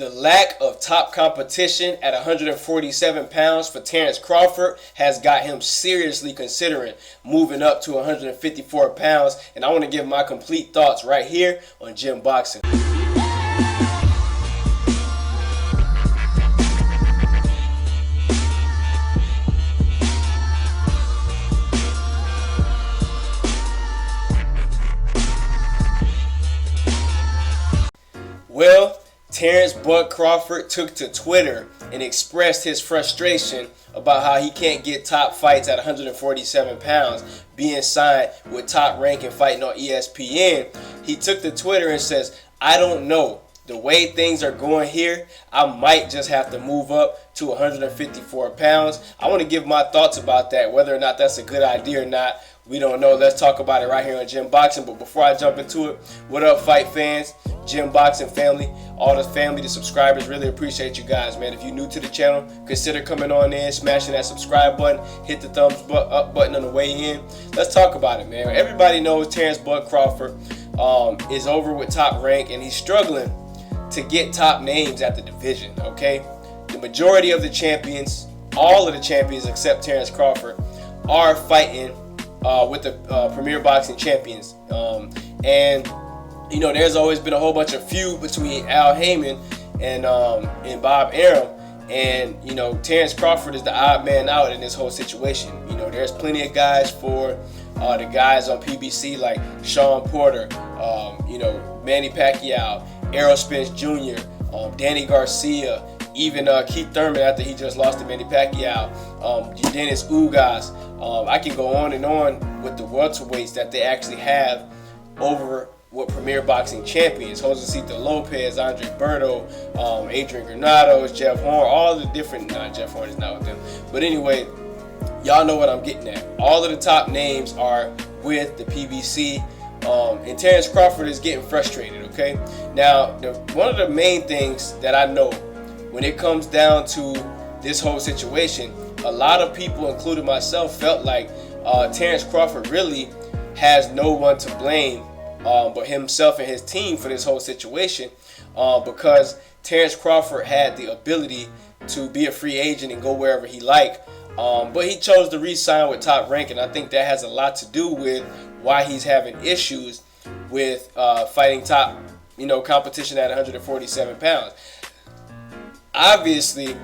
The lack of top competition at 147 pounds for Terence Crawford has got him seriously considering moving up to 154 pounds. And I want to give my complete thoughts right here on Gym Boxing. Well, Terence Bud Crawford took to Twitter and expressed his frustration about how he can't get top fights at 147 pounds, being signed with Top Rank and fighting on ESPN. He took to Twitter and says, "I don't know. The way things are going here, I might just have to move up to 154 pounds. I want to give my thoughts about that, whether or not that's a good idea or not. We don't know. Let's talk about it right here on Gym Boxing. But before I jump into it, what up, fight fans, Gym Boxing family, all the family, the subscribers, really appreciate you guys, man. If you're new to the channel, consider coming on in, smashing that subscribe button, hit the thumbs up button on the way in. Let's talk about it, man. Everybody knows Terence Bud Crawford is over with Top Rank, and he's struggling to get top names at the division, okay? The majority of the champions, all of the champions except Terence Crawford, are fighting with the Premier Boxing Champions. And you know, there's always been a whole bunch of feud between Al Heyman and Bob Arum. And, you know, Terence Crawford is the odd man out in this whole situation. You know, there's plenty of guys for the guys on PBC like Sean Porter, you know, Manny Pacquiao, Errol Spence Jr., Danny Garcia, even Keith Thurman after he just lost to Manny Pacquiao, Dennis Ugas. I can go on and on with the welterweights that they actually have over with Premier Boxing Champions. Josecito Lopez, Andre Berto, Adrian Granados, Jeff Horn, all the different, Jeff Horn is not with them. But anyway, y'all know what I'm getting at. All of the top names are with the PBC, and Terence Crawford is getting frustrated, okay? Now, one of the main things that I know when it comes down to this whole situation, a lot of people, including myself, felt like Terence Crawford really has no one to blame but himself and his team for this whole situation, because Terence Crawford had the ability to be a free agent and go wherever he liked, but he chose to re-sign with Top Rank, and I think that has a lot to do with why he's having issues with fighting top, you know, competition at 147 pounds. Obviously,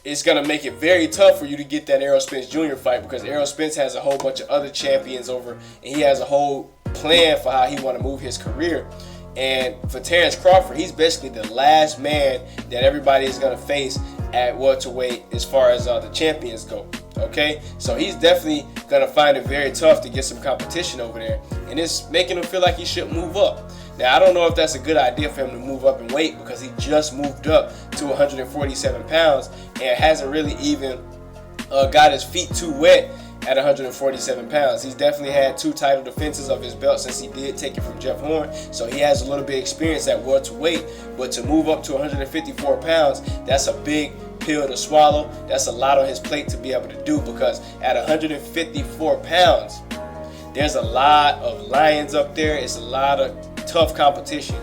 it's going to make it very tough for you to get that Errol Spence Jr. fight, because Errol Spence has a whole bunch of other champions over, and he has a whole plan for how he want to move his career. And for Terence Crawford, he's basically the last man that everybody is going to face at welterweight as far as the champions go. Okay, so he's definitely going to find it very tough to get some competition over there, and it's making him feel like he should move up. Now, I don't know if that's a good idea for him to move up in weight, because he just moved up to 147 pounds and hasn't really even got his feet too wet at 147 pounds. He's definitely had 2 title defenses of his belt since he did take it from Jeff Horn, so he has a little bit of experience at welterweight. But to move up to 154 pounds, that's a big pill to swallow. That's a lot on his plate to be able to do, because at 154 pounds, there's a lot of lions up there. It's a lot of tough competition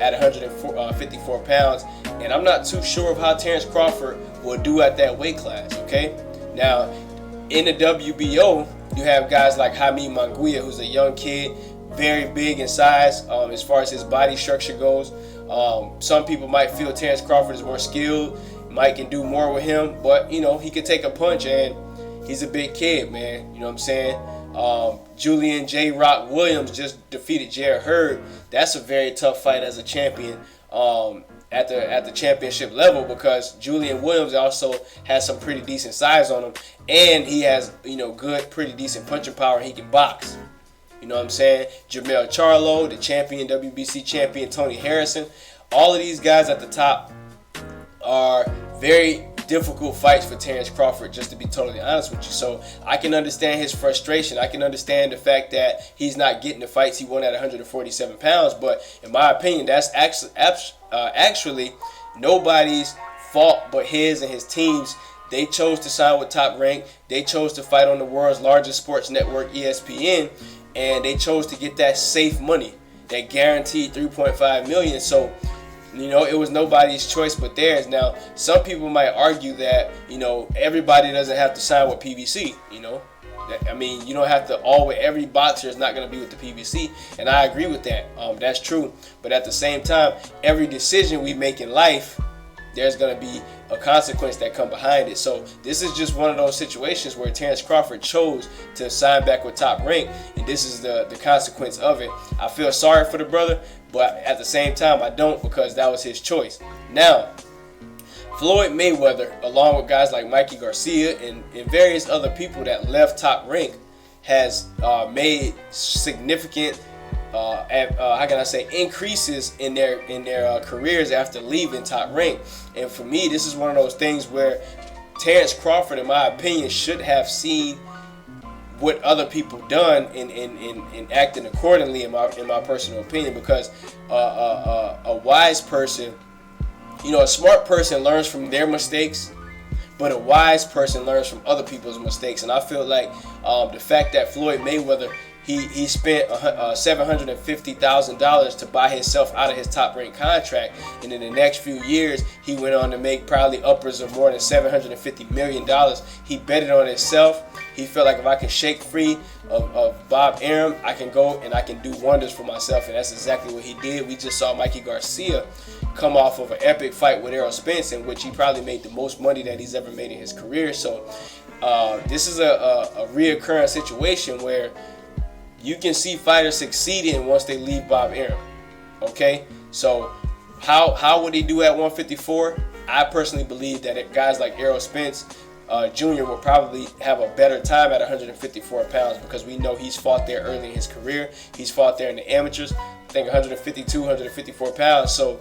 at 154 pounds, and I'm not too sure of how Terence Crawford will do at that weight class, okay? Now, in the WBO, you have guys like Jaime Munguia, who's a young kid, very big in size as far as his body structure goes. Some people might feel Terence Crawford is more skilled, Mike can do more with him, but, you know, he can take a punch, and he's a big kid, man. You know what I'm saying? Julian J. Rock Williams just defeated Jared Hurd. That's a very tough fight as a champion at the championship level, because Julian Williams also has some pretty decent size on him, and he has, you know, good, pretty decent punching power, and he can box. You know what I'm saying? Jermell Charlo, the champion, WBC champion, Tony Harrison. All of these guys at the top are very difficult fights for Terence Crawford, just to be totally honest with you. So I can understand his frustration. I can understand the fact that he's not getting the fights he won at 147 pounds. But in my opinion, that's actually nobody's fault but his and his team's. They chose to sign with Top Rank. They chose to fight on the world's largest sports network, ESPN, and they chose to get that safe money, that guaranteed $3.5 million. So You know, it was nobody's choice but theirs. Now, some people might argue that, you know, everybody doesn't have to sign with PBC, you know. I mean, you don't have to always, every boxer is not going to be with the PBC, and I agree with that. That's true. But at the same time, every decision we make in life, there's going to be a consequence that come behind it. So this is just one of those situations where Terence Crawford chose to sign back with Top Rank, and this is the consequence of it. I feel sorry for the brother, but at the same time, I don't, because that was his choice. Now, Floyd Mayweather, along with guys like Mikey Garcia and various other people that left Top Rank, has made significant how can I say, increases in their careers after leaving Top Rank. And for me, this is one of those things where Terence Crawford, in my opinion, should have seen what other people done in acting accordingly, in my personal opinion, because a wise person, you know, a smart person learns from their mistakes, but a wise person learns from other people's mistakes. And I feel like the fact that Floyd Mayweather, he spent $750,000 to buy himself out of his Top Rank contract, and in the next few years he went on to make probably upwards of more than $750 million. He betted on himself. He felt like, if I can shake free of Bob Arum, I can go and I can do wonders for myself, and that's exactly what he did. We just saw Mikey Garcia come off of an epic fight with Errol Spence, in which he probably made the most money that he's ever made in his career. So this is a reoccurring situation where you can see fighters succeeding once they leave Bob Arum. Okay, so how would he do at 154? I personally believe that guys like Errol Spence Jr. will probably have a better time at 154 pounds, because we know he's fought there early in his career. He's fought there in the amateurs, I think 152, 154 pounds. So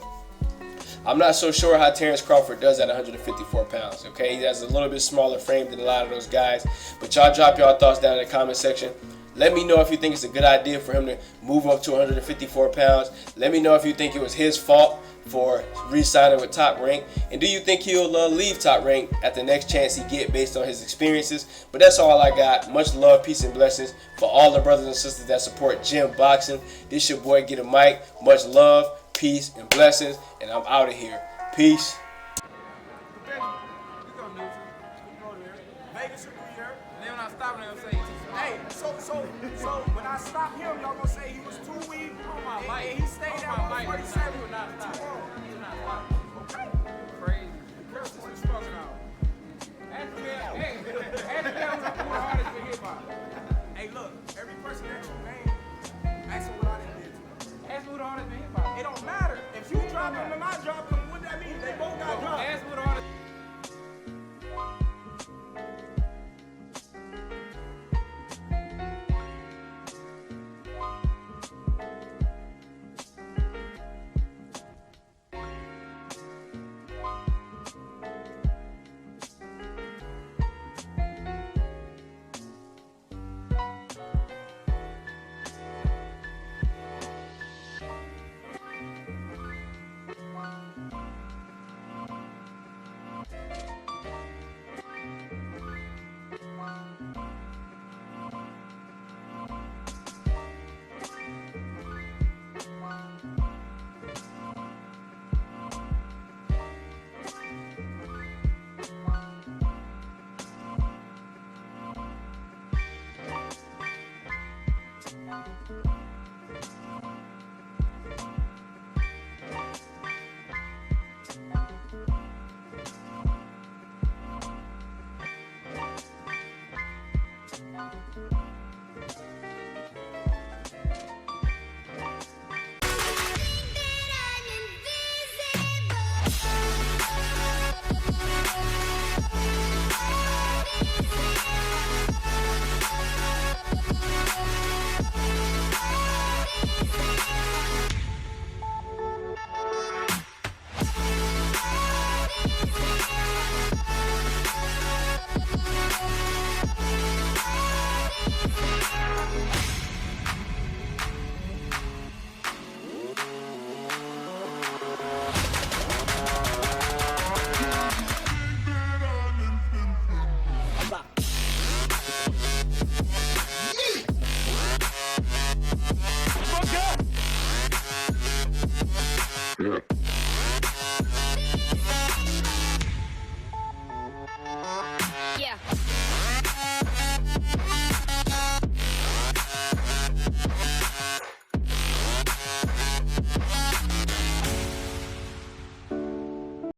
I'm not so sure how Terence Crawford does at 154 pounds. Okay, he has a little bit smaller frame than a lot of those guys. But y'all drop y'all thoughts down in the comment section. Let me know if you think it's a good idea for him to move up to 154 pounds. Let me know if you think it was his fault for re-signing with Top Rank. And do you think he'll leave Top Rank at the next chance he get based on his experiences? But that's all I got. Much love, peace, and blessings for all the brothers and sisters that support Gym Boxing. This your boy Get a Mic. Much love, peace, and blessings. And I'm out of here. Peace. So when I stop him, y'all gonna say he was too weak, and he stayed at 147.